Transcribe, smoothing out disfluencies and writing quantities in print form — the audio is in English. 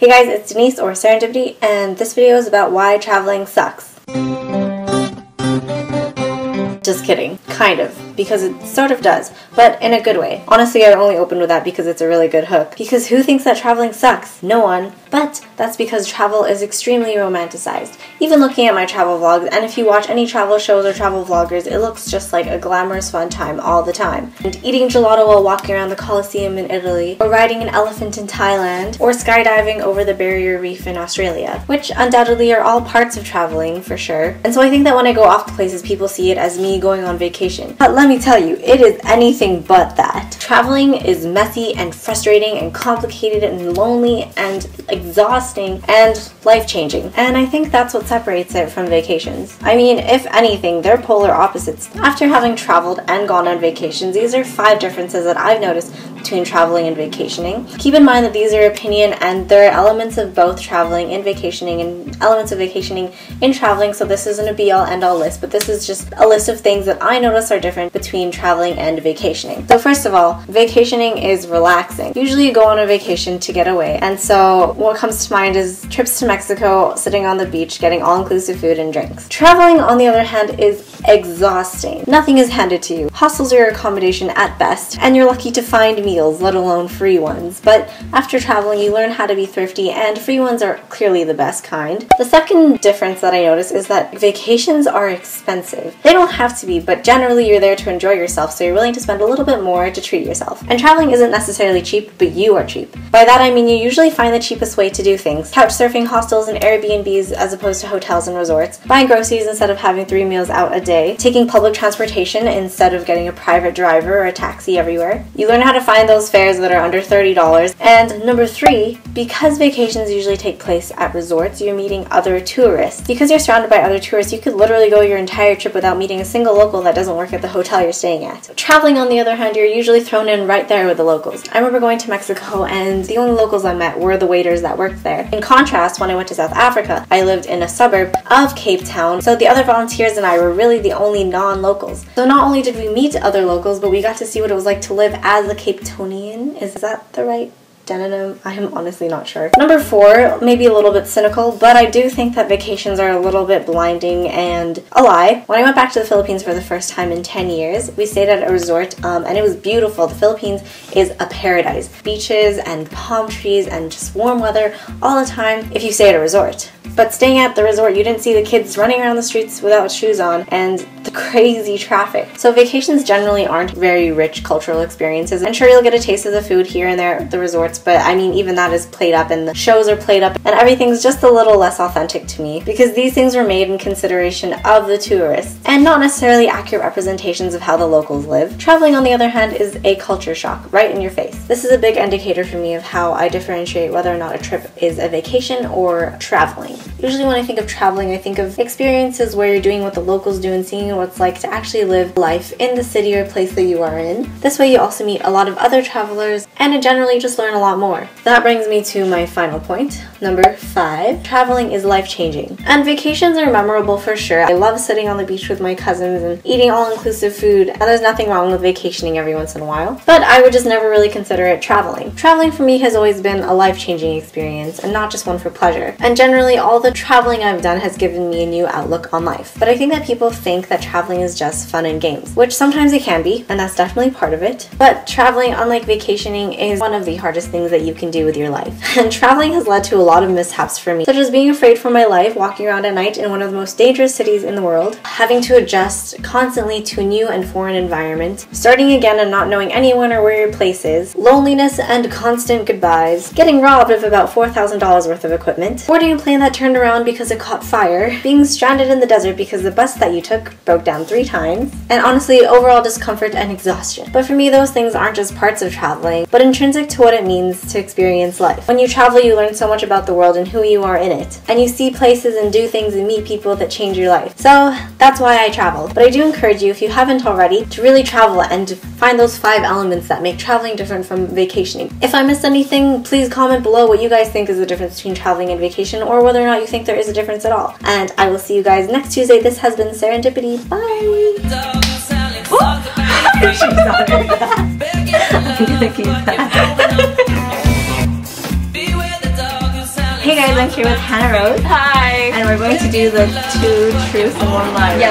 Hey guys, it's Denise or Serendipity, and this video is about why traveling sucks. Just kidding. Kind of. Because it sort of does, but in a good way. Honestly, I only opened with that because it's a really good hook. Because who thinks that traveling sucks? No one. But that's because travel is extremely romanticized. Even looking at my travel vlogs, and if you watch any travel shows or travel vloggers, it looks just like a glamorous fun time all the time. And eating gelato while walking around the Colosseum in Italy, or riding an elephant in Thailand, or skydiving over the Barrier Reef in Australia, which undoubtedly are all parts of traveling, for sure. And so I think that when I go off to places, people see it as me going on vacation. But let me tell you, it is anything but that. Traveling is messy and frustrating and complicated and lonely and exhausting and life-changing. And I think that's what separates it from vacations. I mean, if anything, they're polar opposites. After having traveled and gone on vacations, these are 5 differences that I've noticed between traveling and vacationing. Keep in mind that these are opinion and there are elements of both traveling and vacationing and elements of vacationing in traveling, so this isn't a be-all end-all list, but this is just a list of things that I notice are different between traveling and vacationing. So first of all, vacationing is relaxing. Usually you go on a vacation to get away, and so what comes to mind is trips to Mexico, sitting on the beach, getting all-inclusive food and drinks. Traveling, on the other hand, is exhausting. Nothing is handed to you. Hostels are your accommodation at best, and you're lucky to find meals, let alone free ones. But after traveling, you learn how to be thrifty, and free ones are clearly the best kind. The second difference that I notice is that vacations are expensive. They don't have to be, but generally you're there to enjoy yourself, so you're willing to spend a little bit more to treat yourself. And traveling isn't necessarily cheap, but you are cheap. By that I mean you usually find the cheapest way to do things. Couch surfing, hostels, and Airbnbs as opposed to hotels and resorts. Buying groceries instead of having 3 meals out a day. Taking public transportation instead of getting a private driver or a taxi everywhere. You learn how to find those fares that are under $30. And number 3, because vacations usually take place at resorts, you're meeting other tourists. Because you're surrounded by other tourists, you could literally go your entire trip without meeting a single local that doesn't work at the hotel you're staying at. Traveling, on the other hand, you're usually thrown in right there with the locals. I remember going to Mexico and the only locals I met were the waiters that worked there. In contrast, when I went to South Africa, I lived in a suburb of Cape Town, so the other volunteers and I were really the only non-locals. So not only did we meet other locals, but we got to see what it was like to live as a Cape Townian. Is that the right demonym? I am honestly not sure. Number 4, maybe a little bit cynical, but I do think that vacations are a little bit blinding and a lie. When I went back to the Philippines for the first time in 10 years, we stayed at a resort and it was beautiful. The Philippines is a paradise. Beaches and palm trees and just warm weather all the time if you stay at a resort. But staying at the resort, you didn't see the kids running around the streets without shoes on and the crazy traffic. So vacations generally aren't very rich cultural experiences. And sure, you'll get a taste of the food here and there at the resorts, but I mean, even that is played up and the shows are played up and everything's just a little less authentic to me because these things were made in consideration of the tourists and not necessarily accurate representations of how the locals live. Traveling, on the other hand, is a culture shock right in your face. This is a big indicator for me of how I differentiate whether or not a trip is a vacation or traveling. Usually when I think of traveling, I think of experiences where you're doing what the locals do and seeing what it's like to actually live life in the city or place that you are in. This way you also meet a lot of other travelers and generally just learn a lot more. That brings me to my final point, number 5. Traveling is life-changing. And vacations are memorable for sure. I love sitting on the beach with my cousins and eating all-inclusive food, and there's nothing wrong with vacationing every once in a while. But I would just never really consider it traveling. Traveling for me has always been a life-changing experience and not just one for pleasure. And generally all the traveling I've done has given me a new outlook on life. But I think that people think that traveling is just fun and games, which sometimes it can be, and that's definitely part of it. But traveling, unlike vacationing, is one of the hardest things that you can do with your life. And traveling has led to a lot of mishaps for me, such as being afraid for my life, walking around at night in one of the most dangerous cities in the world, having to adjust constantly to a new and foreign environment, starting again and not knowing anyone or where your place is, loneliness and constant goodbyes, getting robbed of about $4,000 worth of equipment, boarding a plane that turned around because it caught fire, being stranded in the desert because the bus that you took broke down 3 times, and honestly, overall discomfort and exhaustion. But for me, those things aren't just parts of traveling, but intrinsic to what it means to experience life. When you travel, you learn so much about the world and who you are in it, and you see places and do things and meet people that change your life. So that's why I travel. But I do encourage you, if you haven't already, to really travel and to find those 5 elements that make traveling different from vacationing. If I missed anything, please comment below what you guys think is the difference between traveling and vacation, or whether or not you think there is a difference at all. And I will see you guys next Tuesday. This has been Serendipity. Bye! She's not in that. I'm gonna keep that. Hey guys, I'm here with Hannah Rose. Hi. And we're going to do the 2 truths and 1 lie. Yep.